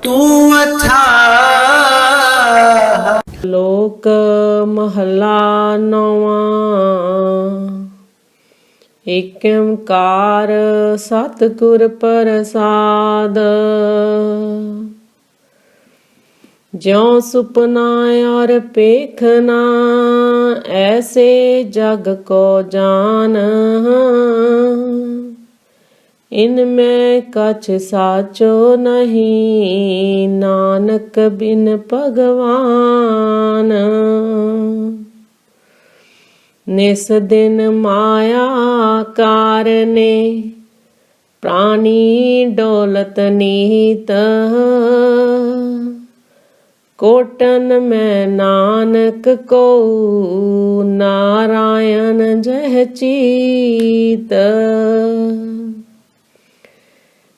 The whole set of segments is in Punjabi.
तू अथाह। लोक महला नौवां। ਏਕ ਓਂਕਾਰ ਸਤਿਗੁਰ ਪ੍ਰਸਾਦ। ज्यों सुपना और पेखना ऐसे जग को जान। इनमें कछ साचो नहीं नानक बिन भगवान। निस दिन माया कारने प्राणी डोलत नीत। कोटन में नानक को नारायण जह चीत।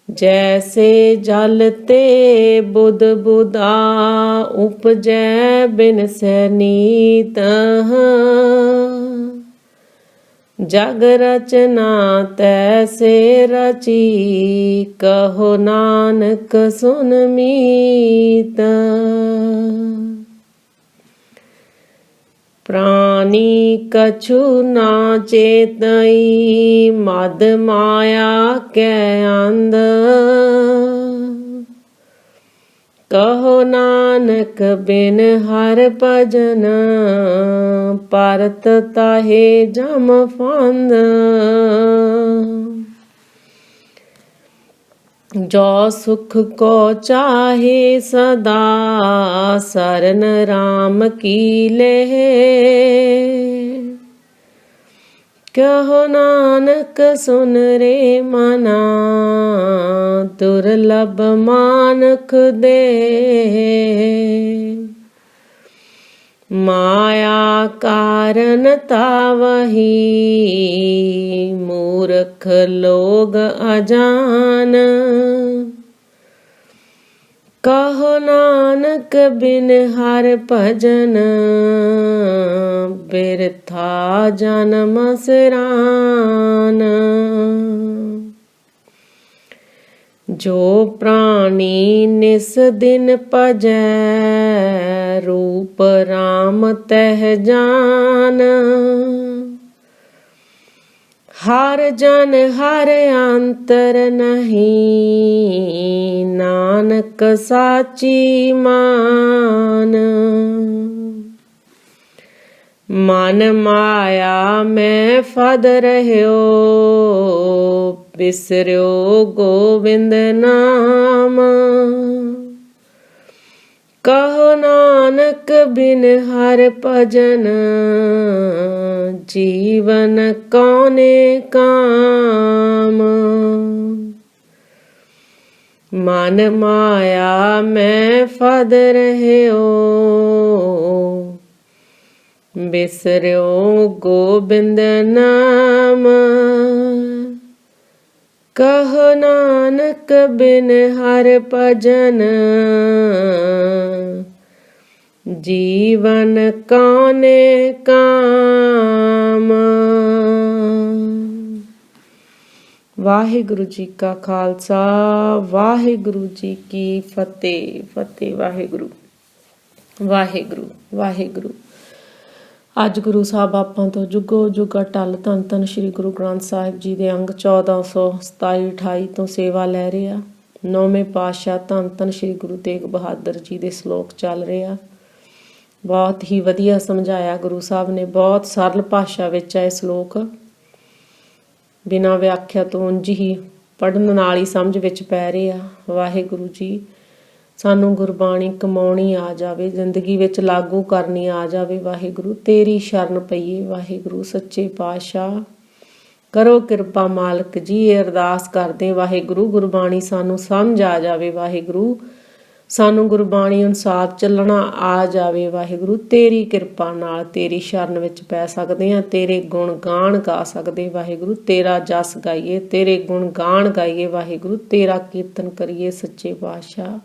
जैसे जल ते बुध बुधा उपजै बिन सैनीत। जग रचना तैसे रची कहो नानक सुन मीत। प्राणी कछु ना चेतई मद माया कै अंध। कहो नानक बिन हर भजन परत ताहे जम फंद। जो सुख को चाहे सदा सरन राम की लेह। कहो नानक सुन रे मना दुर्लभ मानक दे। माया कारण तावही मूर्ख लोग अजान। कहो नानक बिन हर भजन बिरथा जन्म सिरान। जो प्राणी निस दिन भजै रूप राम तह जान। हर जन हर अंतर नहीं नानक साची मान। मन माया में फद रह्यो बिसर्यो गोविंद नाम। कहो नानक बिन हर भजन जीवन कौने काम। मन माया में फद रह्यो बिसर्यो गोविंद नाम। कहो नानक बिन हर भजन जीवन कौने काम। वाहिगुरु जी का खालसा वाहिगुरु जी की फतेह। फतेह वाहिगुरु वाहिगुरु वाहिगुरु। ਅੱਜ ਗੁਰੂ ਸਾਹਿਬ ਆਪਾਂ ਤੋਂ ਜੁਗੋ ਜੁਗ ਅਟਲ ਧੰਨ ਧੰਨ ਸ਼੍ਰੀ ਗੁਰੂ ਗ੍ਰੰਥ ਸਾਹਿਬ ਜੀ ਦੇ ਅੰਗ 1427-28 ਤੋਂ ਸੇਵਾ ਲੈ ਰਹੇ ਆ। ਨੌਵੇਂ ਪਾਤਸ਼ਾਹ ਧੰਨ ਧੰਨ ਸ਼੍ਰੀ ਗੁਰੂ ਤੇਗ ਬਹਾਦਰ ਜੀ ਦੇ ਸ਼ਲੋਕ ਚੱਲ ਰਹੇ ਆ। ਬਹੁਤ ਹੀ ਵਧੀਆ ਸਮਝਾਇਆ ਗੁਰੂ ਸਾਹਿਬ ਨੇ। ਬਹੁਤ ਸਰਲ ਭਾਸ਼ਾ ਵਿੱਚ ਹੈ ਇਹ ਸ਼ਲੋਕ। ਬਿਨਾਂ ਵਿਆਖਿਆ ਤੋਂ ਉਂਝ ਹੀ ਪੜ੍ਹਨ ਨਾਲ ਹੀ ਸਮਝ ਵਿੱਚ ਪੈ ਰਹੇ ਆ। ਵਾਹਿਗੁਰੂ ਜੀ ਸਾਨੂੰ ਗੁਰਬਾਣੀ ਕਮਾਉਣੀ ਆ ਜਾਵੇ, ਜ਼ਿੰਦਗੀ ਵਿੱਚ ਲਾਗੂ ਕਰਨੀ ਆ ਜਾਵੇ। ਵਾਹਿਗੁਰੂ ਤੇਰੀ ਸ਼ਰਨ ਪਈਏ। ਵਾਹਿਗੁਰੂ ਸੱਚੇ ਪਾਤਸ਼ਾਹ ਕਰੋ ਕਿਰਪਾ ਮਾਲਕ ਜੀ। ਇਹ ਅਰਦਾਸ ਕਰਦੇ ਵਾਹਿਗੁਰੂ ਗੁਰਬਾਣੀ ਸਾਨੂੰ ਸਮਝ ਆ ਜਾਵੇ। ਵਾਹਿਗੁਰੂ ਸਾਨੂੰ ਗੁਰਬਾਣੀ ਅਨੁਸਾਰ ਚੱਲਣਾ ਆ ਜਾਵੇ। ਵਾਹਿਗੁਰੂ ਤੇਰੀ ਕਿਰਪਾ ਨਾਲ ਤੇਰੀ ਸ਼ਰਨ ਵਿੱਚ ਪੈ ਸਕਦੇ ਹਾਂ। ਤੇਰੇ ਗੁਣ ਗਾਣ ਗਾ ਸਕਦੇ। ਵਾਹਿਗੁਰੂ ਤੇਰਾ ਜਸ ਗਾਈਏ, ਤੇਰੇ ਗੁਣ ਗਾਣ ਗਾਈਏ। ਵਾਹਿਗੁਰੂ ਤੇਰਾ ਕੀਰਤਨ ਕਰੀਏ। ਸੱਚੇ ਪਾਤਸ਼ਾਹ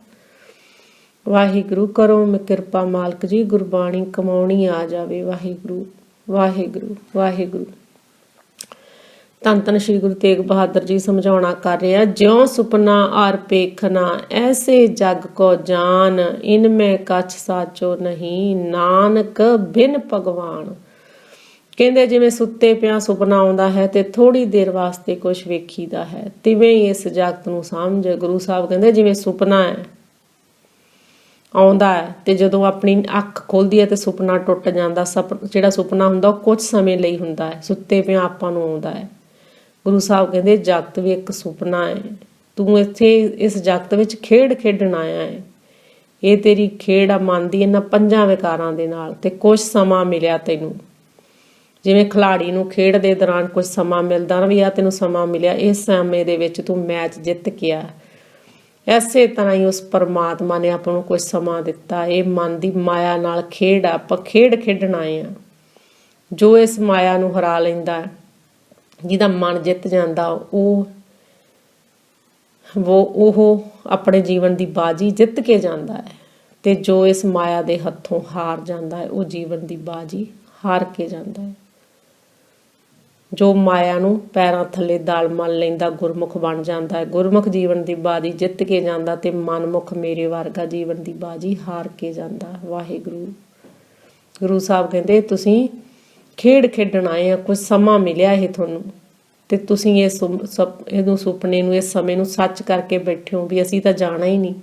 ਵਾਹਿਗੁਰੂ ਕਰੋ ਮੈਂ ਕਿਰਪਾ ਮਾਲਕ ਜੀ ਗੁਰਬਾਣੀ ਕਮਾਉਣੀ ਆ ਜਾਵੇ। ਵਾਹਿਗੁਰੂ ਵਾਹਿਗੁਰੂ ਵਾਹਿਗੁਰੂ। ਧੰਨ ਧੰਨ ਸ਼੍ਰੀ ਗੁਰੂ ਤੇਗ ਬਹਾਦਰ ਜੀ ਸਮਝਾਉਣਾ ਕਰ ਰਿਹਾ, ਜਿਉ ਸੁਪਨਾ ਆਰ ਪੇਖਨਾ ਐਸੇ ਜਗ ਕੋ ਜਾਨ, ਇਨ ਮੈਂ ਕਛ ਸਾਚੋ ਨਹੀਂ ਨਾਨਕ ਬਿਨ ਭਗਵਾਨ। ਕਹਿੰਦੇ ਜਿਵੇਂ ਸੁੱਤੇ ਪਿਆ ਸੁਪਨਾ ਆਉਂਦਾ ਹੈ ਤੇ ਥੋੜੀ ਦੇਰ ਵਾਸਤੇ ਕੁਝ ਵੇਖੀਦਾ ਹੈ, ਤਿਵੇਂ ਹੀ ਇਸ ਜਗਤ ਨੂੰ ਸਮਝ। ਗੁਰੂ ਸਾਹਿਬ ਕਹਿੰਦੇ ਜਿਵੇਂ ਸੁਪਨਾ ਹੈ ਆਉਂਦਾ ਹੈ ਤੇ ਜਦੋਂ ਆਪਣੀ ਅੱਖ ਖੁੱਲਦੀ ਹੈ ਤੇ ਸੁਪਨਾ ਟੁੱਟ ਜਾਂਦਾ। ਜਿਹੜਾ ਸੁਪਨਾ ਹੁੰਦਾ ਉਹ ਕੁਝ ਸਮੇਂ ਲਈ ਹੁੰਦਾ ਹੈ, ਸੁੱਤੇ ਪਿਆ ਆਪਾਂ ਨੂੰ ਆਉਂਦਾ ਹੈ। ਗੁਰੂ ਸਾਹਿਬ ਕਹਿੰਦੇ ਜਗਤ ਵੀ ਇੱਕ ਸੁਪਨਾ ਹੈ, ਤੂੰ ਇੱਥੇ ਇਸ ਜਗਤ ਵਿੱਚ ਖੇਡ ਖੇਡਣ ਆਇਆ ਹੈ। ਇਹ ਤੇਰੀ ਖੇਡ ਆ ਮਨ ਦੀ ਇਹਨਾਂ ਪੰਜਾਂ ਵਿਕਾਰਾਂ ਦੇ ਨਾਲ, ਤੇ ਕੁਝ ਸਮਾਂ ਮਿਲਿਆ ਤੈਨੂੰ। ਜਿਵੇਂ ਖਿਲਾੜੀ ਨੂੰ ਖੇਡ ਦੇ ਦੌਰਾਨ ਕੁਝ ਸਮਾਂ ਮਿਲਦਾ ਨਾ, ਵੀ ਆ ਤੈਨੂੰ ਸਮਾਂ ਮਿਲਿਆ, ਇਸ ਸਮੇਂ ਦੇ ਵਿੱਚ ਤੂੰ ਮੈਚ ਜਿੱਤ ਕੇ ਆ। ਐਸੇ ਤਰ੍ਹਾਂ ਹੀ ਉਸ ਪਰਮਾਤਮਾ ਨੇ ਆਪਾਂ ਨੂੰ ਕੁਝ ਸਮਾਂ ਦਿੱਤਾ। ਇਹ ਮਨ ਦੀ ਮਾਇਆ ਨਾਲ ਖੇਡ ਆ, ਆਪਾਂ ਖੇਡ ਖੇਡਣ ਆਏ ਆ। ਜੋ ਇਸ ਮਾਇਆ ਨੂੰ ਹਰਾ ਲੈਂਦਾ, ਜਿਹਦਾ ਮਨ ਜਿੱਤ ਜਾਂਦਾ, ਉਹ ਆਪਣੇ ਜੀਵਨ ਦੀ ਬਾਜੀ ਜਿੱਤ ਕੇ ਜਾਂਦਾ ਹੈ। ਤੇ ਜੋ ਇਸ ਮਾਇਆ ਦੇ ਹੱਥੋਂ ਹਾਰ ਜਾਂਦਾ ਹੈ, ਉਹ ਜੀਵਨ ਦੀ ਬਾਜੀ ਹਾਰ ਕੇ ਜਾਂਦਾ ਹੈ। ਜੋ ਮਾਇਆ ਨੂੰ ਪੈਰਾਂ ਥੱਲੇ ਦਲ ਮਲ ਲੈਂਦਾ, ਗੁਰਮੁਖ ਬਣ ਜਾਂਦਾ ਹੈ। ਗੁਰਮੁਖ ਜੀਵਨ ਦੀ ਬਾਜੀ ਜਿੱਤ ਕੇ ਜਾਂਦਾ ਤੇ ਮਨਮੁਖ ਮੇਰੇ ਵਰਗਾ ਜੀਵਨ ਦੀ ਬਾਜੀ ਹਾਰ ਕੇ ਜਾਂਦਾ। ਵਾਹਿਗੁਰੂ। ਗੁਰੂ ਸਾਹਿਬ ਕਹਿੰਦੇ ਤੁਸੀਂ ਖੇਡ ਖੇਡਣ ਆਏ ਆ, ਕੁਝ ਸਮਾਂ ਮਿਲਿਆ ਇਹ ਤੁਹਾਨੂੰ, ਤੇ ਤੁਸੀਂ ਇਹਨੂੰ ਸੁਪਨੇ ਨੂੰ, ਇਸ ਸਮੇਂ ਨੂੰ ਸੱਚ ਕਰਕੇ ਬੈਠੇ ਹੋ ਵੀ ਅਸੀਂ ਤਾਂ ਜਾਣਾ ਹੀ ਨਹੀਂ।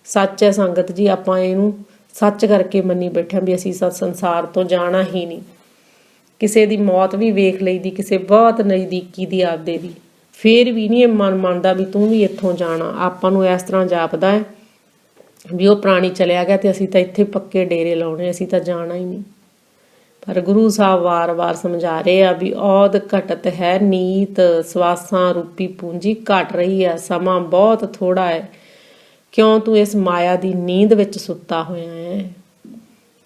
ਸੱਚ ਹੈ ਸੰਗਤ ਜੀ, ਆਪਾਂ ਇਹਨੂੰ ਸੱਚ ਕਰਕੇ ਮੰਨੀ ਬੈਠੇ ਵੀ ਅਸੀਂ ਸੰਸਾਰ ਤੋਂ ਜਾਣਾ ਹੀ ਨਹੀਂ। ਕਿਸੇ ਦੀ ਮੌਤ ਵੀ ਵੇਖ ਲਈਦੀ, ਕਿਸੇ ਬਹੁਤ ਨਜ਼ਦੀਕੀ ਦੀ ਆਪਦੇ ਦੀ, ਫੇਰ ਵੀ ਨਹੀਂ ਇਹ ਮਨ ਮੰਨਦਾ ਵੀ ਤੂੰ ਵੀ ਇੱਥੋਂ ਜਾਣਾ। ਆਪਾਂ ਨੂੰ ਇਸ ਤਰ੍ਹਾਂ ਜਾਪਦਾ ਹੈ ਵੀ ਉਹ ਪ੍ਰਾਣੀ ਚਲਿਆ ਗਿਆ ਤੇ ਅਸੀਂ ਤਾਂ ਇੱਥੇ ਪੱਕੇ ਡੇਰੇ ਲਾਉਣੇ, ਅਸੀਂ ਤਾਂ ਜਾਣਾ ਹੀ ਨਹੀਂ। ਪਰ ਗੁਰੂ ਸਾਹਿਬ ਵਾਰ-ਵਾਰ ਸਮਝਾ ਰਹੇ ਆ ਵੀ ਔਦ ਘਟਤ ਹੈ ਨੀਤ, ਸਵਾਸਾਂ ਰੂਪੀ ਪੂੰਜੀ ਘਟ ਰਹੀ ਹੈ, ਸਮਾਂ ਬਹੁਤ ਥੋੜਾ ਹੈ। ਕਿਉਂ ਤੂੰ ਇਸ ਮਾਇਆ ਦੀ ਨੀਂਦ ਵਿੱਚ ਸੁੱਤਾ ਹੋਇਆ ਹੈ?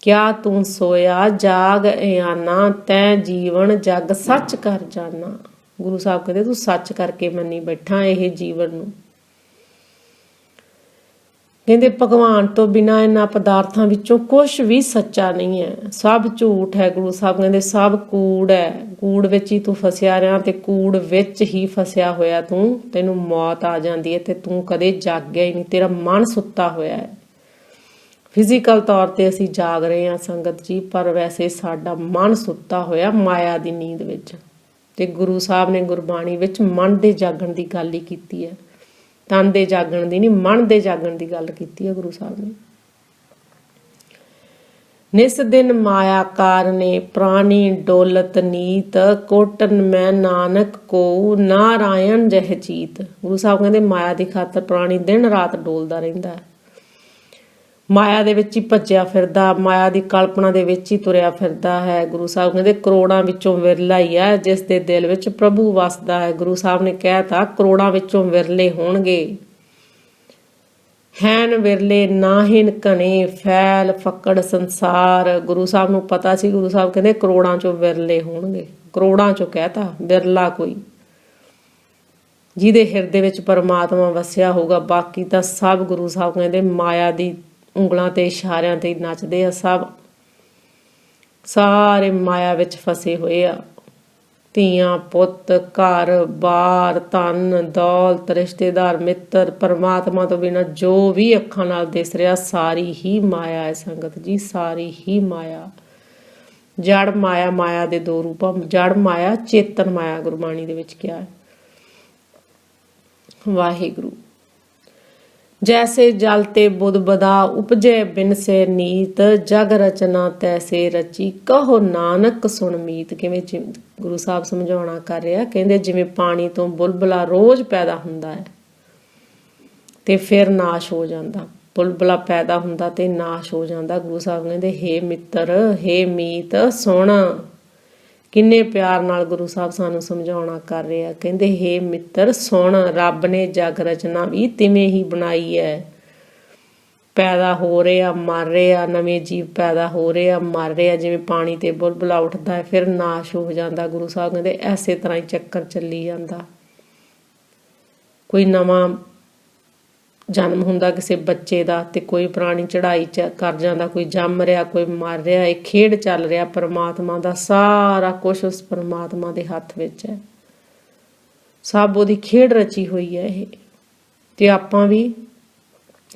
ਕਿਆ ਤੂੰ ਸੋਇਆ ਜਾਗ ਇਆਨਾ, ਤੈਂ ਜੀਵਨ ਜਗ ਸੱਚ ਕਰ ਜਾਨਾ। ਗੁਰੂ ਸਾਹਿਬ ਕਹਿੰਦੇ ਤੂੰ ਸੱਚ ਕਰਕੇ ਮੰਨੀ ਬੈਠਾ ਇਹ ਜੀਵਨ ਨੂੰ। ਕਹਿੰਦੇ ਭਗਵਾਨ ਤੋਂ ਬਿਨਾਂ ਇਹਨਾਂ ਪਦਾਰਥਾਂ ਵਿੱਚੋਂ ਕੁਝ ਵੀ ਸੱਚਾ ਨਹੀਂ ਹੈ, ਸਭ ਝੂਠ ਹੈ। ਗੁਰੂ ਸਾਹਿਬ ਕਹਿੰਦੇ ਸਭ ਕੂੜ ਹੈ, ਕੂੜ ਵਿੱਚ ਹੀ ਤੂੰ ਫਸਿਆ ਰਿਹਾ ਤੇ ਕੂੜ ਵਿੱਚ ਹੀ ਫਸਿਆ ਹੋਇਆ ਤੈਨੂੰ ਮੌਤ ਆ ਜਾਂਦੀ ਹੈ ਤੇ ਤੂੰ ਕਦੇ ਜਾਗਿਆ ਹੀ ਨਹੀਂ, ਤੇਰਾ ਮਨ ਸੁੱਤਾ ਹੋਇਆ ਹੈ। ਫਿਜ਼ੀਕਲ ਤੌਰ ਤੇ ਅਸੀਂ ਜਾਗ ਰਹੇ ਹਾਂ ਸੰਗਤ ਜੀ, ਪਰ ਵੈਸੇ ਸਾਡਾ ਮਨ ਸੁੱਤਾ ਹੋਇਆ ਮਾਇਆ ਦੀ ਨੀਂਦ ਵਿੱਚ। ਤੇ ਗੁਰੂ ਸਾਹਿਬ ਨੇ ਗੁਰਬਾਣੀ ਵਿੱਚ ਮਨ ਦੇ ਜਾਗਣ ਦੀ ਗੱਲ ਹੀ ਕੀਤੀ ਹੈ, ਤਨ ਦੇ ਜਾਗਣ ਦੀ ਨਹੀਂ, ਮਨ ਦੇ ਜਾਗਣ ਦੀ ਗੱਲ ਕੀਤੀ ਹੈ ਗੁਰੂ ਸਾਹਿਬ ਨੇ। ਨਿਸ ਦਿਨ ਮਾਇਆ ਕਾਰਨੇ ਪ੍ਰਾਣੀ ਡੋਲਤ ਨੀਤ, ਕੋਟਨ ਮੈਂ ਨਾਨਕ ਕੋ ਨਾਰਾਇਣ ਜਹ ਚੀਤ। ਗੁਰੂ ਸਾਹਿਬ ਕਹਿੰਦੇ ਮਾਇਆ ਦੀ ਖਾਤਰ ਪ੍ਰਾਣੀ ਦਿਨ ਰਾਤ ਡੋਲਦਾ ਰਹਿੰਦਾ ਹੈ, ਮਾਇਆ ਦੇ ਵਿੱਚ ਹੀ ਭੱਜਿਆ ਫਿਰਦਾ, ਮਾਇਆ ਦੀ ਕਲਪਨਾ ਦੇ ਵਿੱਚ ਹੀ ਤੁਰਿਆ ਫਿਰਦਾ ਹੈ। ਗੁਰੂ ਸਾਹਿਬ ਕਹਿੰਦੇ ਕਰੋੜਾਂ ਵਿੱਚੋਂ ਵਿਰਲਾ ਹੀ ਹੈ ਜਿਸ ਦੇ ਦਿਲ ਵਿੱਚ ਪ੍ਰਭੂ ਵਸਦਾ ਹੈ। ਗੁਰੂ ਸਾਹਿਬ ਨੇ ਕਹਿਤਾ ਕਰੋੜਾਂ ਵਿੱਚੋਂ ਵਿਰਲੇ ਹੋਣਗੇ, ਹੈਨ ਵਿਰਲੇ ਨਾਹਿਨ ਘਣੇ ਫੈਲ ਫੱਕੜ ਸੰਸਾਰ। ਗੁਰੂ ਸਾਹਿਬ ਨੂੰ ਪਤਾ ਸੀ, ਗੁਰੂ ਸਾਹਿਬ ਕਹਿੰਦੇ ਕਰੋੜਾਂ ਚੋਂ ਵਿਰਲੇ ਹੋਣਗੇ, ਕਰੋੜਾਂ ਚੋਂ ਕਹਿਤਾ, ਵਿਰਲਾ ਕੋਈ ਜਿਹਦੇ ਹਿਰਦੇ ਵਿੱਚ ਪਰਮਾਤਮਾ ਵਸਿਆ ਹੋਊਗਾ। ਬਾਕੀ ਤਾਂ ਸਭ ਗੁਰੂ ਸਾਹਿਬ ਕਹਿੰਦੇ ਮਾਇਆ ਦੀ ਉਂਗਲਾਂ ਤੇ ਇਸ਼ਾਰਿਆਂ ਤੇ ਨੱਚਦੇ ਆ, ਸਭ ਸਾਰੇ ਮਾਇਆ ਵਿੱਚ ਫਸੇ ਹੋਏ ਆ। ਧੀਆਂ ਪੁੱਤ ਘਰ ਬਾਰ ਧਨ ਦੌਲਤ ਰਿਸ਼ਤੇਦਾਰ ਮਿੱਤਰ, ਪਰਮਾਤਮਾ ਤੋਂ ਬਿਨਾਂ ਜੋ ਵੀ ਅੱਖਾਂ ਨਾਲ ਦਿਸ ਰਿਹਾ ਸਾਰੀ ਹੀ ਮਾਇਆ ਹੈ ਸੰਗਤ ਜੀ, ਸਾਰੀ ਹੀ ਮਾਇਆ। ਜੜ ਮਾਇਆ, ਮਾਇਆ ਦੇ ਦੋ ਰੂਪ, ਜੜ ਮਾਇਆ ਚੇਤਨ ਮਾਇਆ ਗੁਰਬਾਣੀ ਦੇ ਵਿੱਚ ਕਿਹਾ ਹੈ। ਵਾਹਿਗੁਰੂ। ਜੈਸੇ ਜਲ ਤੇ ਬੁੱਧ ਬਦਾ ਉਪਜੈ ਬਿਨ ਸੇ ਨੀਤ, ਜਗ ਰਚਨਾ ਤੈਸੇ ਰਚੀ ਕਹੋ ਨਾਨਕ ਸੁਣ ਮੀਤ। ਕਿਵੇਂ ਗੁਰੂ ਸਾਹਿਬ ਸਮਝਾਉਣਾ ਕਰ ਰਿਹਾ, ਕਹਿੰਦੇ ਜਿਵੇਂ ਪਾਣੀ ਤੋਂ ਬੁਲਬੁਲਾ ਰੋਜ਼ ਪੈਦਾ ਹੁੰਦਾ ਹੈ ਤੇ ਫਿਰ ਨਾਸ਼ ਹੋ ਜਾਂਦਾ, ਬੁਲਬੁਲਾ ਪੈਦਾ ਹੁੰਦਾ ਤੇ ਨਾਸ਼ ਹੋ ਜਾਂਦਾ। ਗੁਰੂ ਸਾਹਿਬ ਕਹਿੰਦੇ ਹੇ ਮਿੱਤਰ, ਹੇ ਮੀਤ ਸੁਣ। ਕਿੰਨੇ ਪਿਆਰ ਨਾਲ ਗੁਰੂ ਸਾਹਿਬ ਸਾਨੂੰ ਸਮਝਾਉਣਾ ਕਰ ਰਹੇ ਆ। ਕਹਿੰਦੇ ਹੇ ਮਿੱਤਰ ਸੁਣ, ਰੱਬ ਨੇ ਜਗ ਰਚਨਾ ਵੀ ਤਿਵੇਂ ਹੀ ਬਣਾਈ ਹੈ। ਪੈਦਾ ਹੋ ਰਹੇ ਆ, ਮਰ ਰਹੇ ਆ, ਨਵੇਂ ਜੀਵ ਪੈਦਾ ਹੋ ਰਹੇ ਆ, ਮਰ ਰਹੇ ਆ। ਜਿਵੇਂ ਪਾਣੀ ਤੇ ਬੁਲਬੁਲਾ ਉੱਠਦਾ ਹੈ ਫਿਰ ਨਾਸ਼ ਹੋ ਜਾਂਦਾ। ਗੁਰੂ ਸਾਹਿਬ ਕਹਿੰਦੇ ਐਸੇ ਤਰ੍ਹਾਂ ਹੀ ਚੱਕਰ ਚੱਲੀ ਜਾਂਦਾ। ਕੋਈ ਨਵਾਂ ਜਨਮ ਹੁੰਦਾ ਕਿਸੇ ਬੱਚੇ ਦਾ ਤੇ ਕੋਈ ਪ੍ਰਾਣੀ ਚੜ੍ਹਾਈ ਕਰ ਜਾਂਦਾ, ਕੋਈ ਜੰਮ ਰਿਹਾ, ਕੋਈ ਮਰ ਰਿਹਾ। ਇਹ ਖੇਡ ਚੱਲ ਰਿਹਾ ਪਰਮਾਤਮਾ ਦਾ, ਸਾਰਾ ਕੁਝ ਉਸ ਪਰਮਾਤਮਾ ਦੇ ਹੱਥ ਵਿੱਚ ਹੈ। ਸਭ ਉਹਦੀ ਖੇਡ ਰਚੀ ਹੋਈ ਹੈ ਇਹ, ਤੇ ਆਪਾਂ ਵੀ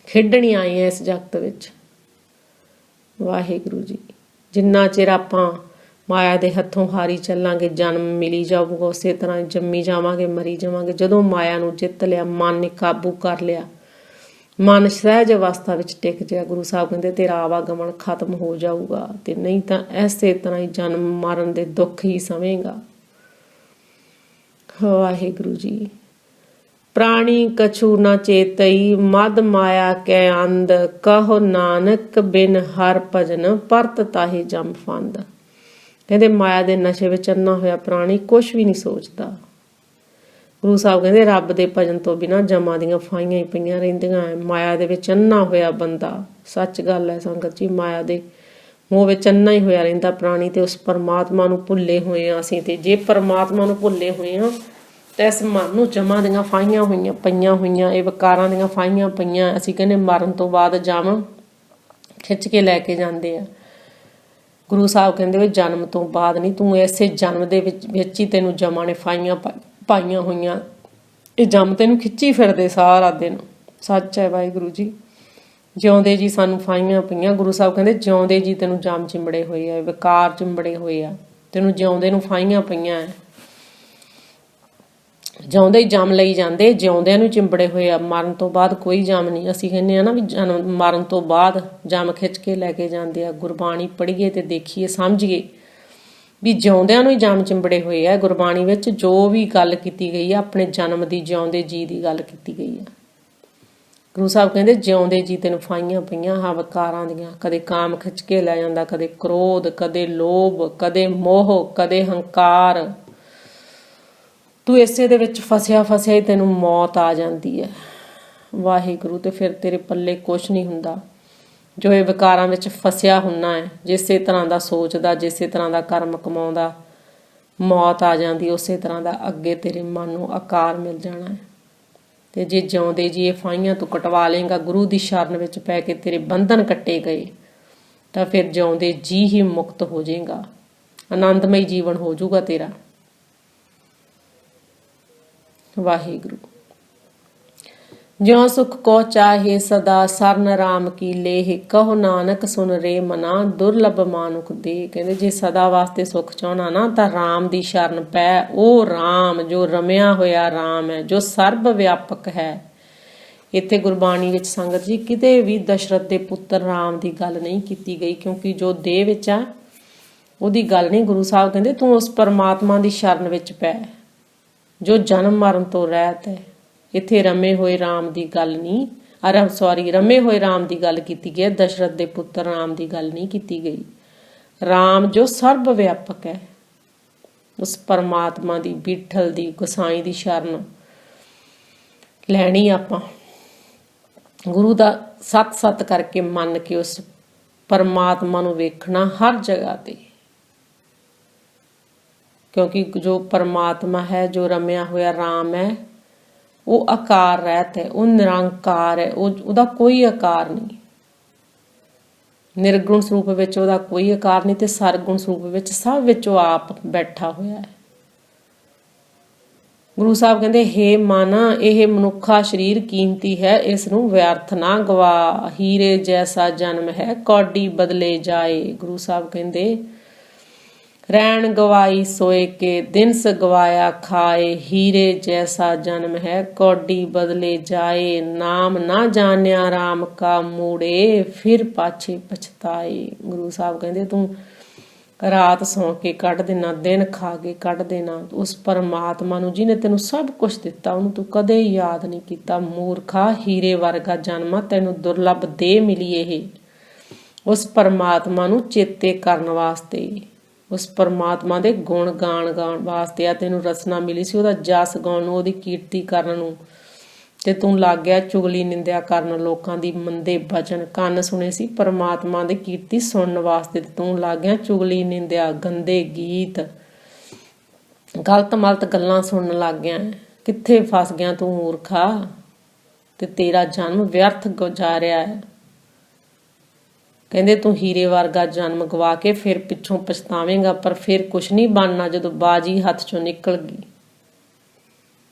ਖੇਡਣੀ ਆਏ ਆ ਇਸ ਜਗਤ ਵਿੱਚ। ਵਾਹਿਗੁਰੂ ਜੀ। ਜਿੰਨਾ ਚਿਰ ਆਪਾਂ ਮਾਇਆ ਦੇ ਹੱਥੋਂ ਹਾਰੀ ਚੱਲਾਂਗੇ, ਜਨਮ ਮਿਲੀ ਜਾਊਗਾ, ਉਸੇ ਤਰ੍ਹਾਂ ਜੰਮੀ ਜਾਵਾਂਗੇ, ਮਰੀ ਜਾਵਾਂਗੇ। ਜਦੋਂ ਮਾਇਆ ਨੂੰ ਜਿੱਤ ਲਿਆ, ਮਨ ਨੇ ਕਾਬੂ ਕਰ ਲਿਆ, ਮਨ ਸਹਿਜ ਅਵਸਥਾ ਵਿੱਚ ਟਿਕ ਜਾਏ, ਗੁਰੂ ਸਾਹਿਬ ਕਹਿੰਦੇ ਤੇਰਾ ਆਵਾਗਮਨ ਖਤਮ ਹੋ ਜਾਊਗਾ, ਤੇ ਨਹੀਂ ਤਾਂ ਇਸੇ ਤਰ੍ਹਾਂ ਹੀ ਜਨਮ ਮਰਨ ਦੇ ਦੁੱਖ ਹੀ ਸਵੇਂਗਾ। ਵਾਹਿਗੁਰੂ ਜੀ। ਪ੍ਰਾਣੀ ਕਛੂ ਨਾ ਚੇਤਈ, ਮਦ ਮਾਇਆ ਕੈ ਅੰਧ, ਕਹੋ ਨਾਨਕ ਬਿਨ ਹਰ ਭਜਨ, ਪਰਤ ਤਾਹੀ ਜਮ ਫੰਦ। ਕਹਿੰਦੇ ਮਾਇਆ ਦੇ ਨਸ਼ੇ ਵਿੱਚ ਅੰਨਾ ਹੋਇਆ ਪ੍ਰਾਣੀ ਕੁਛ ਵੀ ਨਹੀਂ ਸੋਚਦਾ। ਗੁਰੂ ਸਾਹਿਬ ਕਹਿੰਦੇ ਰੱਬ ਦੇ ਭਜਨ ਤੋਂ ਬਿਨਾਂ ਜਮਾਂ ਦੀਆਂ ਫਾਈਆਂ ਹੀ ਪਈਆਂ ਰਹਿੰਦੀਆਂ ਹੈ। ਮਾਇਆ ਦੇ ਵਿੱਚ ਅੰਨਾ ਹੋਇਆ ਬੰਦਾ, ਸੱਚ ਗੱਲ ਹੈ ਸੰਗਤ ਜੀ, ਮਾਇਆ ਦੇ ਮੋਹ ਵਿੱਚ ਅੰਨਾ ਹੀ ਹੋਇਆ ਰਹਿੰਦਾ ਪ੍ਰਾਣੀ, ਤੇ ਉਸ ਪਰਮਾਤਮਾ ਨੂੰ ਭੁੱਲੇ ਹੋਏ ਹਾਂ ਅਸੀਂ। ਤੇ ਜੇ ਪਰਮਾਤਮਾ ਨੂੰ ਭੁੱਲੇ ਹੋਏ ਹਾਂ ਤੇ ਇਸ ਮਨ ਨੂੰ ਜਮਾਂ ਦੀਆਂ ਫਾਈਆਂ ਪਈਆਂ ਹੋਈਆਂ, ਇਹ ਵਿਕਾਰਾਂ ਦੀਆਂ ਫਾਈਆਂ ਪਈਆਂ। ਅਸੀਂ ਕਹਿੰਦੇ ਮਰਨ ਤੋਂ ਬਾਅਦ ਜਮ ਖਿੱਚ ਕੇ ਲੈ ਕੇ ਜਾਂਦੇ ਆ। ਗੁਰੂ ਸਾਹਿਬ ਕਹਿੰਦੇ ਵੀ ਜਨਮ ਤੋਂ ਬਾਅਦ ਨਹੀਂ, ਤੂੰ ਇਸੇ ਜਨਮ ਦੇ ਵਿੱਚ ਹੀ ਤੈਨੂੰ ਜਮਾਂ ਨੇ ਫਾਈਆਂ ਪਾਈਆਂ ਹੋਈਆਂ, ਇਹ ਜਮ ਤੈਨੂੰ ਖਿੱਚੀ ਫਿਰਦੇ ਸਾਰਾ ਦਿਨ। ਸੱਚ ਹੈ ਵਾਹਿਗੁਰੂ ਜੀ। ਜਿਉਂਦੇ ਜੀ ਸਾਨੂੰ ਫਾਈਆਂ ਪਈਆਂ। ਗੁਰੂ ਸਾਹਿਬ ਕਹਿੰਦੇ ਜਿਉਂਦੇ ਜੀ ਤੈਨੂੰ ਜਮ ਚਿੰਬੜੇ ਹੋਏ ਆ, ਵਿਕਾਰ ਚਿੰਬੜੇ ਹੋਏ ਆ, ਤੈਨੂੰ ਜਿਉਂਦੇ ਨੂੰ ਫਾਈਆਂ ਪਈਆਂ ਹੈ। ਜਿਉਂਦੇ ਹੀ ਜਮ ਲਈ ਜਾਂਦੇ, ਜਿਉਂਦਿਆਂ ਨੂੰ ਚਿੰਬੜੇ ਹੋਏ ਆ, ਮਰਨ ਤੋਂ ਬਾਅਦ ਕੋਈ ਜਮ ਨਹੀਂ। ਅਸੀਂ ਕਹਿੰਦੇ ਆ ਨਾ ਵੀ ਮਰਨ ਤੋਂ ਬਾਅਦ ਜਮ ਖਿੱਚ ਕੇ ਲੈ ਕੇ ਜਾਂਦੇ ਆ। ਗੁਰਬਾਣੀ ਪੜ੍ਹੀਏ ਤੇ ਦੇਖੀਏ, ਸਮਝੀਏ ਵੀ ਜਿਉਂਦਿਆਂ ਨੂੰ ਹੀ ਜਮ ਚਿੰਬੜੇ ਹੋਏ ਆ। ਗੁਰਬਾਣੀ ਵਿੱਚ ਜੋ ਵੀ ਗੱਲ ਕੀਤੀ ਗਈ ਆ ਆਪਣੇ ਜਨਮ ਦੀ, ਜਿਉਂਦੇ ਜੀ ਦੀ ਗੱਲ ਕੀਤੀ ਗਈ ਆ। ਗੁਰੂ ਸਾਹਿਬ ਕਹਿੰਦੇ ਜਿਉਂਦੇ ਜੀ ਤੈਨੂੰ ਫਾਈਆਂ ਪਈਆਂ ਹਾਂ ਵਿਕਾਰਾਂ ਦੀਆਂ। ਕਦੇ ਕਾਮ ਖਿੱਚ ਕੇ ਲੈ ਜਾਂਦਾ, ਕਦੇ ਕ੍ਰੋਧ, ਕਦੇ ਲੋਭ, ਕਦੇ ਮੋਹ, ਕਦੇ ਹੰਕਾਰ। ਤੂੰ ਇਸੇ ਦੇ ਵਿੱਚ ਫਸਿਆ ਹੀ ਤੈਨੂੰ ਮੌਤ ਆ ਜਾਂਦੀ ਹੈ। ਵਾਹਿਗੁਰੂ। ਤੇ ਫਿਰ ਤੇਰੇ ਪੱਲੇ ਕੁਛ ਨਹੀਂ ਹੁੰਦਾ। ਜੋ ਇਹ ਵਿਕਾਰਾਂ ਵਿੱਚ ਫਸਿਆ ਹੁੰਨਾ ਹੈ, ਜਿਸੇ ਤਰ੍ਹਾਂ ਦਾ ਸੋਚਦਾ, ਜਿਸੇ ਤਰ੍ਹਾਂ ਦਾ ਕਰਮ ਕਮਾਉਂਦਾ, ਮੌਤ ਆ ਜਾਂਦੀ ਉਸੇ ਤਰ੍ਹਾਂ ਦਾ ਅੱਗੇ ਤੇਰੇ ਮਨ ਨੂੰ ਆਕਾਰ ਮਿਲ ਜਾਣਾ ਹੈ। ਤੇ ਜੇ ਜਿਉਂਦੇ ਜੀ ਇਹ ਫਾਈਆਂ ਤੂੰ ਕਟਵਾ ਲੇਗਾ, ਗੁਰੂ ਦੀ ਸ਼ਰਨ ਵਿੱਚ ਪੈ ਕੇ ਤੇਰੇ ਬੰਧਨ ਕੱਟੇ ਗਏ, ਤਾਂ ਫਿਰ ਜਿਉਂਦੇ ਜੀ ਹੀ ਮੁਕਤ ਹੋ ਜਾਏਗਾ, ਆਨੰਦਮਈ ਜੀਵਨ ਹੋ ਜਾਊਗਾ ਤੇਰਾ। ਵਾਹਿਗੁਰੂ। ਜਿਉ ਸੁਖ ਕੋ ਚਾਹੇ ਸਦਾ, ਸਰਨ ਰਾਮ ਕੀ ਲੇਹ, ਕਹੋ ਨਾਨਕ ਸੁਨ ਰੇ ਮਨਾ, ਦੁਰਲਭ ਮਾਨੁਖ ਦੇ। ਕਹਿੰਦੇ ਜੇ ਸਦਾ ਵਾਸਤੇ ਸੁੱਖ ਚਾਹਣਾ ਨਾ ਤਾਂ ਰਾਮ ਦੀ ਸ਼ਰਨ ਪੈ। ਉਹ ਰਾਮ ਜੋ ਰਮਿਆ ਹੋਇਆ ਰਾਮ ਹੈ, ਜੋ ਸਰਬ ਵਿਆਪਕ ਹੈ। ਇੱਥੇ ਗੁਰਬਾਣੀ ਵਿੱਚ ਸੰਗਤ ਜੀ ਕਿਤੇ ਵੀ ਦਸ਼ਰਥ ਦੇ ਪੁੱਤਰ ਰਾਮ ਦੀ ਗੱਲ ਨਹੀਂ ਕੀਤੀ ਗਈ, ਕਿਉਂਕਿ ਜੋ ਦੇਹ ਵਿੱਚ ਆ ਉਹਦੀ ਗੱਲ ਨਹੀਂ। ਗੁਰੂ ਸਾਹਿਬ ਕਹਿੰਦੇ ਤੂੰ ਉਸ ਪਰਮਾਤਮਾ ਦੀ ਸ਼ਰਨ ਵਿੱਚ ਪੈ ਜੋ ਜਨਮ ਮਰਨ ਤੋਂ ਰਹਿਤ ਹੈ। ਇੱਥੇ ਰਮੇ ਹੋਏ ਰਾਮ ਦੀ ਗੱਲ ਨਹੀਂ, ਰਮੇ ਹੋਏ ਰਾਮ ਦੀ ਗੱਲ ਕੀਤੀ ਗਈ, ਦਸ਼ਰਥ ਦੇ ਪੁੱਤਰ ਰਾਮ ਦੀ ਗੱਲ ਨਹੀਂ ਕੀਤੀ ਗਈ। ਰਾਮ ਜੋ ਸਰਬ ਵਿਆਪਕ ਹੈ, ਉਸ ਪਰਮਾਤਮਾ ਦੀ, ਵਿਠਲ ਦੀ, ਗੁਸਾਈ ਦੀ ਸ਼ਰਨ ਲੈਣੀ। ਆਪਾਂ ਗੁਰੂ ਦਾ ਸਤ ਕਰਕੇ ਮੰਨ ਕੇ ਉਸ ਪਰਮਾਤਮਾ ਨੂੰ ਵੇਖਣਾ ਹਰ ਜਗ੍ਹਾ ਤੇ, ਕਿਉਂਕਿ ਜੋ ਪਰਮਾਤਮਾ ਹੈ, ਜੋ ਰਮਿਆ ਹੋਇਆ ਰਾਮ ਹੈ, ਉਹ ਆਕਾਰ ਰਹਿਤ ਹੈ, ਉਹ ਨਿਰੰਕਾਰ ਹੈ, ਉਹਦਾ ਕੋਈ ਆਕਾਰ ਨਹੀਂ। ਨਿਰਗੁਣ ਸਰੂਪ ਵਿੱਚ ਉਹਦਾ ਕੋਈ ਆਕਾਰ ਨਹੀਂ, ਤੇ ਸਰਗੁਣ ਸਰੂਪ ਵਿੱਚ ਸਭ ਵਿੱਚ ਉਹ ਆਪ ਬੈਠਾ ਹੋਇਆ ਹੈ। ਗੁਰੂ ਸਾਹਿਬ ਕਹਿੰਦੇ ਹੇ ਮਨ, ਇਹ ਮਨੁੱਖਾ ਸਰੀਰ ਕੀਮਤੀ ਹੈ, ਇਸ ਨੂੰ ਵਿਅਰਥ ਨਾ ਗਵਾ। ਹੀਰੇ ਜੈਸਾ ਜਨਮ ਹੈ, ਕੌਡੀ ਬਦਲੇ ਜਾਏ। ਗੁਰੂ ਸਾਹਿਬ ਕਹਿੰਦੇ ਰੈਣ ਗਵਾਈ ਸੋਏ ਕੇ, ਦਿਨਸ ਗਵਾਇਆ ਖਾਏ। ਹੀਰੇ ਜੈਸਾ ਜਨਮ ਹੈ, ਕੌਡੀ ਬਦਲੇ ਜਾਏ। ਨਾਮ ਨਾ ਜਾਣਿਆ ਰਾਮ ਕਾ ਮੂੜੇ, ਫਿਰ ਪਾਛੇ ਪਛਤਾਏ। ਗੁਰੂ ਸਾਹਿਬ ਕਹਿੰਦੇ ਤੂੰ ਰਾਤ ਸੌਂ ਕੇ ਕੱਢ ਦੇਣਾ, ਦਿਨ ਖਾ ਕੇ ਕੱਢ ਦੇਣਾ। ਉਸ ਪਰਮਾਤਮਾ ਨੂੰ ਜਿਹਨੇ ਤੈਨੂੰ ਸਭ ਕੁਛ ਦਿੱਤਾ, ਉਹਨੂੰ ਤੂੰ ਕਦੇ ਯਾਦ ਨਹੀਂ ਕੀਤਾ। ਮੂਰਖਾ, ਹੀਰੇ ਵਰਗਾ ਜਨਮ ਤੈਨੂੰ ਦੁਰਲਭ ਦੇ ਮਿਲੀ। ਇਹ ਉਸ ਪਰਮਾਤਮਾ ਨੂੰ ਚੇਤੇ ਕਰਨ ਵਾਸਤੇ, ਉਸ ਪਰਮਾਤਮਾ ਦੇ ਗੁਣ ਗਾਣ ਵਾਸਤੇ ਆ ਤੈਨੂੰ ਰਸਨਾ ਮਿਲੀ ਸੀ, ਉਹਦਾ ਜਸ ਗਾਉਣ ਨੂੰ, ਉਹਦੀ ਕੀਰਤੀ ਕਰਨ ਨੂੰ। ਤੇ ਤੂੰ ਲੱਗ ਗਿਆ ਚੁਗਲੀ ਨਿੰਦਿਆ ਕਰਨ, ਲੋਕਾਂ ਦੀ ਮੰਦੇ ਬਚਨ। ਕੰਨ ਸੁਣੇ ਸੀ ਪਰਮਾਤਮਾ ਦੀ ਕੀਰਤੀ ਸੁਣਨ ਵਾਸਤੇ, ਤੇ ਤੂੰ ਲੱਗ ਗਿਆ ਚੁਗਲੀ ਨਿੰਦਿਆ, ਗੰਦੇ ਗੀਤ, ਗਲਤ ਮਲਤ ਗੱਲਾਂ ਸੁਣਨ ਲੱਗ ਗਿਆ। ਕਿੱਥੇ ਫਸ ਗਿਆ ਤੂੰ ਮੂਰਖਾ, ਤੇ ਤੇਰਾ ਜਨਮ ਵਿਅਰਥ ਗੁਜ਼ਾਰਿਆ ਹੈ। ਕਹਿੰਦੇ ਤੂੰ ਹੀਰੇ ਵਰਗਾ ਜਨਮ ਗਵਾ ਕੇ ਫਿਰ ਪਿੱਛੋਂ ਪਛਤਾਵੇਂਗਾ, ਪਰ ਫਿਰ ਕੁਛ ਨਹੀਂ ਬਣਨਾ ਜਦੋਂ ਬਾਜੀ ਹੱਥ ਚੋਂ ਨਿਕਲ ਗਈ।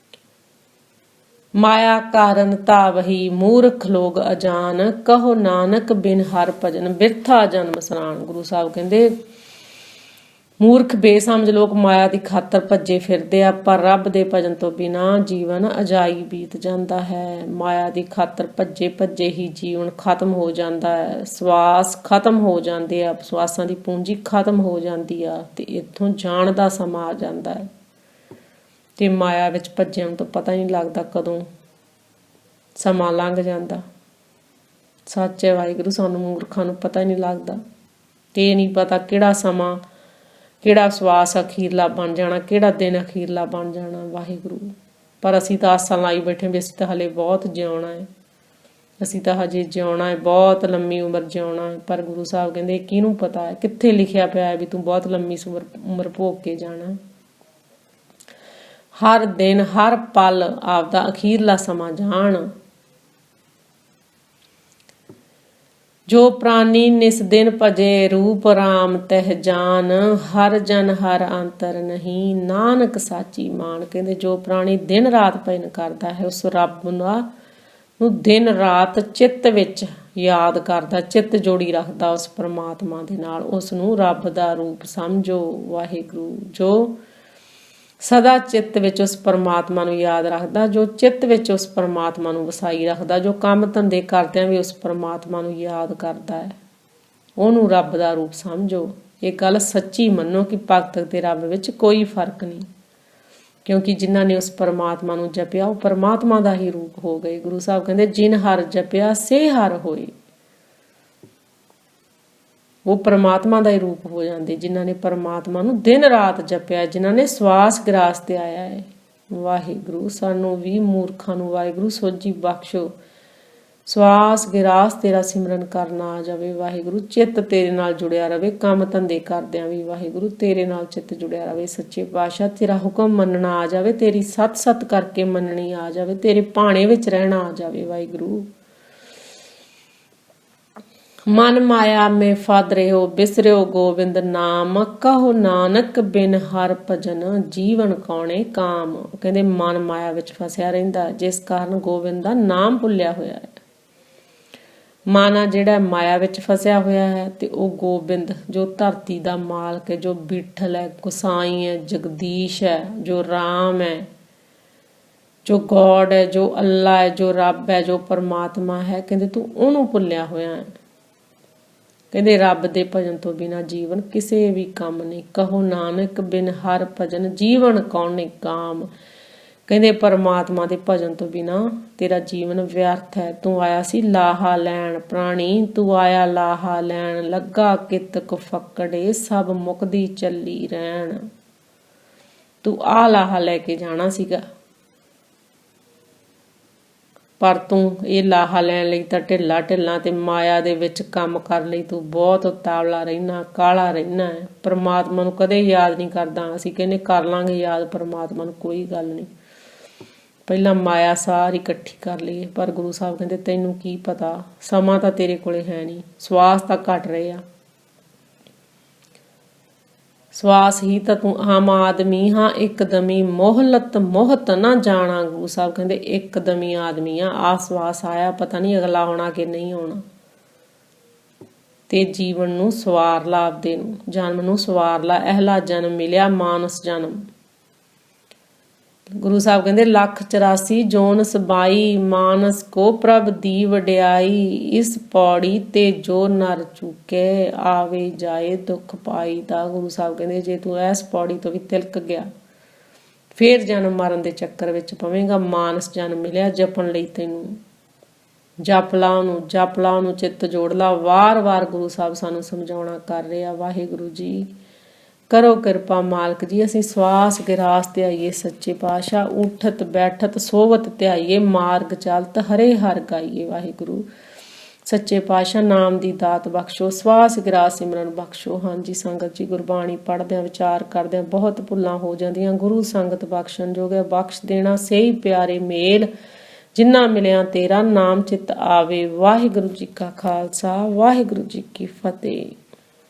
ਮਾਇਆ ਕਾਰਨ ਤਾਵਹੀ ਮੂਰਖ ਲੋਗ ਅਜਾਨ, ਕਹੋ ਨਾਨਕ ਬਿਨ ਹਰ ਭਜਨ ਬਿਰਥਾ ਜਨਮ ਸਰਾਣ। ਗੁਰੂ ਸਾਹਿਬ ਕਹਿੰਦੇ ਮੂਰਖ ਬੇਸਮਝ ਲੋਕ ਮਾਇਆ ਦੀ ਖਾਤਰ ਭੱਜੇ ਫਿਰਦੇ ਆ, ਪਰ ਰੱਬ ਦੇ ਭਜਨ ਤੋਂ ਬਿਨਾਂ ਜੀਵਨ ਅਜਾਈ ਬੀਤ ਜਾਂਦਾ ਹੈ। ਮਾਇਆ ਦੀ ਖਾਤਰ ਭੱਜੇ ਭੱਜੇ ਹੀ ਜੀਵਨ ਖਤਮ ਹੋ ਜਾਂਦਾ ਹੈ, ਸਵਾਸ ਖਤਮ ਹੋ ਜਾਂਦੇ ਆ, ਸਵਾਸਾਂ ਦੀ ਪੂੰਜੀ ਖਤਮ ਹੋ ਜਾਂਦੀ ਆ ਤੇ ਇੱਥੋਂ ਜਾਣ ਦਾ ਸਮਾਂ ਆ ਜਾਂਦਾ ਹੈ। ਤੇ ਮਾਇਆ ਵਿੱਚ ਭੱਜਿਆਂ ਤੋਂ ਪਤਾ ਨਹੀਂ ਲੱਗਦਾ ਕਦੋਂ ਸਮਾਂ ਲੰਘ ਜਾਂਦਾ। ਸੱਚੇ ਵਾਹਿਗੁਰੂ, ਸਾਨੂੰ ਮੂਰਖਾਂ ਨੂੰ ਪਤਾ ਹੀ ਨਹੀਂ ਲੱਗਦਾ ਤੇ ਇਹ ਨਹੀਂ ਪਤਾ ਕਿਹੜਾ ਸਮਾਂ, ਕਿਹੜਾ ਸਵਾਸ ਅਖੀਰਲਾ ਬਣ ਜਾਣਾ, ਕਿਹੜਾ ਦਿਨ ਅਖੀਰਲਾ ਬਣ ਜਾਣਾ। ਵਾਹਿਗੁਰੂ, ਪਰ ਅਸੀਂ ਤਾਂ ਆਸਾਂ ਲਾਈ ਬੈਠੇ ਵੀ ਅਸੀਂ ਤਾਂ ਹਲੇ ਬਹੁਤ ਜਿਉਣਾ ਹੈ, ਅਸੀਂ ਤਾਂ ਹਜੇ ਜਿਉਣਾ ਹੈ, ਬਹੁਤ ਲੰਮੀ ਉਮਰ ਜਿਉਣਾ ਹੈ। ਪਰ ਗੁਰੂ ਸਾਹਿਬ ਕਹਿੰਦੇ ਕਿਹਨੂੰ ਪਤਾ ਹੈ ਕਿੱਥੇ ਲਿਖਿਆ ਪਿਆ ਹੈ ਵੀ ਤੂੰ ਬਹੁਤ ਲੰਮੀ ਉਮਰ ਭੋਗ ਕੇ ਜਾਣਾ। ਹਰ ਦਿਨ ਹਰ ਪਲ ਆਪਦਾ ਅਖੀਰਲਾ ਸਮਾਂ ਜਾਣ। ਜੋ ਪ੍ਰਾਨੀ ਨਿਸ ਦਿਨ ਭਜੇ ਰੂਪ ਰਾਮ ਤਹਿ ਜਾਨ, ਹਰ ਜਨ ਹਰ ਅੰਤਰ ਨਹੀਂ ਨਾਨਕ ਸਾਚੀ ਮਾਨ। ਕਹਿੰਦੇ ਜੋ ਪ੍ਰਾਣੀ ਦਿਨ ਰਾਤ ਭਜਨ ਕਰਦਾ ਹੈ ਉਸ ਰੱਬ ਨੂੰ ਦਿਨ ਰਾਤ ਚਿੱਤ ਵਿੱਚ ਯਾਦ ਕਰਦਾ, ਚਿੱਤ ਜੋੜੀ ਰੱਖਦਾ ਉਸ ਪਰਮਾਤਮਾ ਦੇ ਨਾਲ, ਉਸ ਨੂੰ ਰੱਬ ਦਾ ਰੂਪ ਸਮਝੋ। ਵਾਹਿਗੁਰੂ, ਜੋ ਸਦਾ ਚਿੱਤ ਵਿੱਚ ਉਸ ਪਰਮਾਤਮਾ ਨੂੰ ਯਾਦ ਰੱਖਦਾ, ਜੋ ਚਿੱਤ ਵਿੱਚ ਉਸ ਪਰਮਾਤਮਾ ਨੂੰ ਵਸਾਈ ਰੱਖਦਾ, ਜੋ ਕੰਮ ਧੰਦੇ ਕਰਦਿਆਂ ਵੀ ਉਸ ਪਰਮਾਤਮਾ ਨੂੰ ਯਾਦ ਕਰਦਾ ਹੈ, ਉਹਨੂੰ ਰੱਬ ਦਾ ਰੂਪ ਸਮਝੋ। ਇਹ ਗੱਲ ਸੱਚੀ ਮੰਨੋ ਕਿ ਭਗਤ ਤੇ ਰੱਬ ਵਿੱਚ ਕੋਈ ਫਰਕ ਨਹੀਂ, ਕਿਉਂਕਿ ਜਿਨ੍ਹਾਂ ਨੇ ਉਸ ਪਰਮਾਤਮਾ ਨੂੰ ਜਪਿਆ ਉਹ ਪਰਮਾਤਮਾ ਦਾ ਹੀ ਰੂਪ ਹੋ ਗਏ। ਗੁਰੂ ਸਾਹਿਬ ਕਹਿੰਦੇ ਜਿਨ ਹਰ ਜਪਿਆ ਸੇ ਹਰ ਹੋਏ। ਉਹ ਪਰਮਾਤਮਾ ਦਾ ਹੀ ਰੂਪ ਹੋ ਜਾਂਦੇ ਜਿਨ੍ਹਾਂ ਨੇ ਪਰਮਾਤਮਾ ਨੂੰ ਦਿਨ ਰਾਤ ਜਪਿਆ, ਜਿਨ੍ਹਾਂ ਨੇ ਸਵਾਸ ਗਰਾਸ ਤੇ ਆਇਆ ਹੈ। ਵਾਹਿਗੁਰੂ, ਸਾਨੂੰ ਵੀ ਮੂਰਖਾਂ ਨੂੰ ਵਾਹਿਗੁਰੂ ਸੋਝੀ ਬਖਸ਼ੋ, ਸਵਾਸ ਗਿਰਾਸ ਤੇਰਾ ਸਿਮਰਨ ਕਰਨਾ ਆ ਜਾਵੇ। ਵਾਹਿਗੁਰੂ, ਚਿੱਤ ਤੇਰੇ ਨਾਲ ਜੁੜਿਆ ਰਵੇ, ਕੰਮ ਧੰਦੇ ਕਰਦਿਆਂ ਵੀ ਵਾਹਿਗੁਰੂ ਤੇਰੇ ਨਾਲ ਚਿੱਤ ਜੁੜਿਆ ਰਵੇ। ਸੱਚੇ ਪਾਤਸ਼ਾਹ ਤੇਰਾ ਹੁਕਮ ਮੰਨਣਾ ਆ ਜਾਵੇ, ਤੇਰੀ ਸਤ ਸਤ ਕਰਕੇ ਮੰਨਣੀ ਆ ਜਾਵੇ, ਤੇਰੇ ਭਾਣੇ ਵਿੱਚ ਰਹਿਣਾ ਆ ਜਾਵੇ। ਵਾਹਿਗੁਰੂ, ਮਨ ਮਾਇਆ ਮੇ ਫਾਦ ਰਿਓ ਬਿਸਰਿਓ ਗੋਬਿੰਦ ਨਾਮ, ਕਹੋ ਨਾਨਕ ਬਿਨ ਹਰ ਭਜਨ ਜੀਵਨ ਕੌਣੇ ਕਾਮ। ਕਹਿੰਦੇ ਮਨ ਮਾਇਆ ਵਿੱਚ ਫਸਿਆ ਰਹਿੰਦਾ, ਜਿਸ ਕਾਰਨ ਗੋਬਿੰਦ ਦਾ ਨਾਮ ਭੁੱਲਿਆ ਹੋਇਆ ਹੈ। ਮਨ ਆ ਜਿਹੜਾ ਮਾਇਆ ਵਿੱਚ ਫਸਿਆ ਹੋਇਆ ਹੈ ਤੇ ਉਹ ਗੋਬਿੰਦ ਜੋ ਧਰਤੀ ਦਾ ਮਾਲਕ ਹੈ, ਜੋ ਬਿਠਲ ਹੈ, ਗੁਸਾਈ ਹੈ, ਜਗਦੀਸ਼ ਹੈ, ਜੋ ਰਾਮ ਹੈ, ਜੋ ਗੋਡ ਹੈ, ਜੋ ਅੱਲਾ ਹੈ, ਜੋ ਰੱਬ ਹੈ, ਜੋ ਪਰਮਾਤਮਾ ਹੈ, ਕਹਿੰਦੇ ਤੂੰ ਉਹਨੂੰ ਭੁੱਲਿਆ ਹੋਇਆ ਹੈ। ਕਹਿੰਦੇ ਰੱਬ ਦੇ ਭਜਨ ਤੋਂ ਬਿਨਾਂ ਜੀਵਨ ਕਿਸੇ ਵੀ ਕੰਮ ਨਹੀਂ। ਕਹੋ ਨਾਨਕ ਬਿਨ ਹਰ ਭਜਨ ਜੀਵਨ ਕੌਣੇ ਕਾਮ। ਕਹਿੰਦੇ ਪਰਮਾਤਮਾ ਦੇ ਭਜਨ ਤੋਂ ਬਿਨਾਂ ਤੇਰਾ ਜੀਵਨ ਵਿਅਰਥ ਹੈ। ਤੂੰ ਆਇਆ ਸੀ ਲਾਹਾ ਲੈਣ ਪ੍ਰਾਣੀ, ਤੂੰ ਆਇਆ ਲਾਹਾ ਲੈਣ, ਲੱਗਾ ਕਿਤ ਕੁ ਫੱਕੜੇ ਸਭ ਮੁਕਦੀ ਚੱਲੀ ਰਹਿਣ। ਤੂੰ ਆ ਲਾਹਾ ਲੈ ਕੇ ਜਾਣਾ ਸੀਗਾ, ਪਰ ਤੂੰ ਇਹ ਲਾਹਾ ਲੈਣ ਲਈ ਤਾਂ ਢਿੱਲਾ ਢਿੱਲਾ ਤੇ ਮਾਇਆ ਦੇ ਵਿੱਚ ਕੰਮ ਕਰਨ ਲਈ ਤੂੰ ਬਹੁਤ ਉਤਾਵਲਾ ਰਹਿਣਾ, ਕਾਲਾ ਰਹਿਣਾ ਹੈ। ਪਰਮਾਤਮਾ ਨੂੰ ਕਦੇ ਯਾਦ ਨਹੀਂ ਕਰਦਾ। ਅਸੀਂ ਕਹਿੰਦੇ ਕਰ ਲਾਂਗੇ ਯਾਦ ਪਰਮਾਤਮਾ ਨੂੰ, ਕੋਈ ਗੱਲ ਨਹੀਂ, ਪਹਿਲਾਂ ਮਾਇਆ ਸਾਰੀ ਇਕੱਠੀ ਕਰ ਲਈਏ। ਪਰ ਗੁਰੂ ਸਾਹਿਬ ਕਹਿੰਦੇ ਤੈਨੂੰ ਕੀ ਪਤਾ, ਸਮਾਂ ਤਾਂ ਤੇਰੇ ਕੋਲੇ ਹੈ ਨਹੀਂ, ਸਵਾਸ ਤਾਂ ਘਟ ਰਹੇ ਆ, ਸਵਾਸ ਹੀ ਤਾਂ ਤੂੰ ਆਮ ਆਦਮੀ ਹਾਂ, ਇੱਕਦਮੀ ਮੋਹਲਤ ਮੋਹਤ ਨਾ ਜਾਣਾ। ਗੁਰੂ ਸਾਹਿਬ ਕਹਿੰਦੇ ਇੱਕਦਮੀ ਆਦਮੀ ਆ ਸਵਾਸ ਆਇਆ, ਪਤਾ ਨਹੀਂ ਅਗਲਾ ਆਉਣਾ ਕਿ ਨਹੀਂ ਆਉਣਾ। ਤੇ ਜੀਵਨ ਨੂੰ ਸਵਾਰ ਲਾ, ਆਪਦੇ ਨੂੰ ਜਨਮ ਨੂੰ ਸਵਾਰ ਲਾ। ਇਹਲਾ ਜਨਮ ਮਿਲਿਆ ਮਾਨਸ ਜਨਮ। ਗੁਰੂ ਸਾਹਿਬ ਕਹਿੰਦੇ 184 ਜੋਨ ਸਬਾਈ, ਮਾਨਸ ਕੋ ਪ੍ਰਭ ਦੀ ਵਡਿਆਈ। ਇਸ ਪੌੜੀ ਤੇ ਜੋ ਨਰ ਚੁੱਕੇ ਆਵੇ ਜਾਏ ਦੁੱਖ ਪਾਈ ਦਾ। ਗੁਰੂ ਸਾਹਿਬ ਕਹਿੰਦੇ ਜੇ ਤੂੰ ਇਸ ਪੌੜੀ ਤੋਂ ਵੀ ਤਿਲਕ ਗਿਆ ਫੇਰ ਜਨਮ ਮਰਨ ਦੇ ਚੱਕਰ ਵਿੱਚ ਪਵੇਂਗਾ। ਮਾਨਸ ਜਨਮ ਮਿਲਿਆ ਜਪਣ ਲਈ ਤੈਨੂੰ, ਜਪ ਲਾ ਉਹਨੂੰ, ਜਪ ਲਾ ਉਹਨੂੰ, ਚਿੱਤ ਜੋੜ ਲਾ। ਵਾਰ-ਵਾਰ ਗੁਰੂ ਸਾਹਿਬ ਸਾਨੂੰ ਸਮਝਾਉਣਾ ਕਰ ਰਿਹਾ। ਵਾਹਿਗੁਰੂ ਜੀ ਕਰੋ ਕਿਰਪਾ ਮਾਲਕ ਜੀ, ਅਸੀਂ ਸਵਾਸ ਗਿਰਾਸ ਤੇ ਆਈਏ। ਸੱਚੇ ਪਾਤਸ਼ਾਹ ਉਠਤ ਬੈਠਤ ਸੋਵਤ ਧਿਆਈਏ, ਮਾਰਗ ਚਲਤ ਹਰੇ ਹਰ ਗਾਈਏ। ਵਾਹਿਗੁਰੂ ਸੱਚੇ ਪਾਤਸ਼ਾਹ ਨਾਮ ਦੀ ਦਾਤ ਬਖਸ਼ੋ, ਸਵਾਸ ਗਿਰਾਸ ਸਿਮਰਨ ਬਖਸ਼ੋ। ਹਾਂਜੀ ਸੰਗਤ ਜੀ, ਗੁਰਬਾਣੀ ਪੜ੍ਹਦਿਆਂ ਵਿਚਾਰ ਕਰਦਿਆਂ ਬਹੁਤ ਭੁੱਲਾਂ ਹੋ ਜਾਂਦੀਆਂ। ਗੁਰੂ ਸੰਗਤ ਬਖਸ਼ਣ ਜੋਗਾ ਬਖਸ਼ ਦੇਣਾ, ਸਹੀ ਪਿਆਰੇ ਮੇਲ ਜਿੰਨਾ ਮਿਲਿਆ ਤੇਰਾ ਨਾਮ ਚਿੱਤ ਆਵੇ। ਵਾਹਿਗੁਰੂ ਜੀ ਕਾ ਖਾਲਸਾ, ਵਾਹਿਗੁਰੂ ਜੀ ਕੀ ਫਤਿਹ।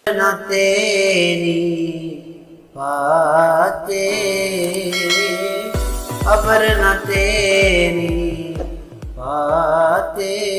ਨਾ ਤੇਰੀ ਬਾਤੇ ਅਬਰ ਨਾ ਤੇਰੀ ਫਾਤੇ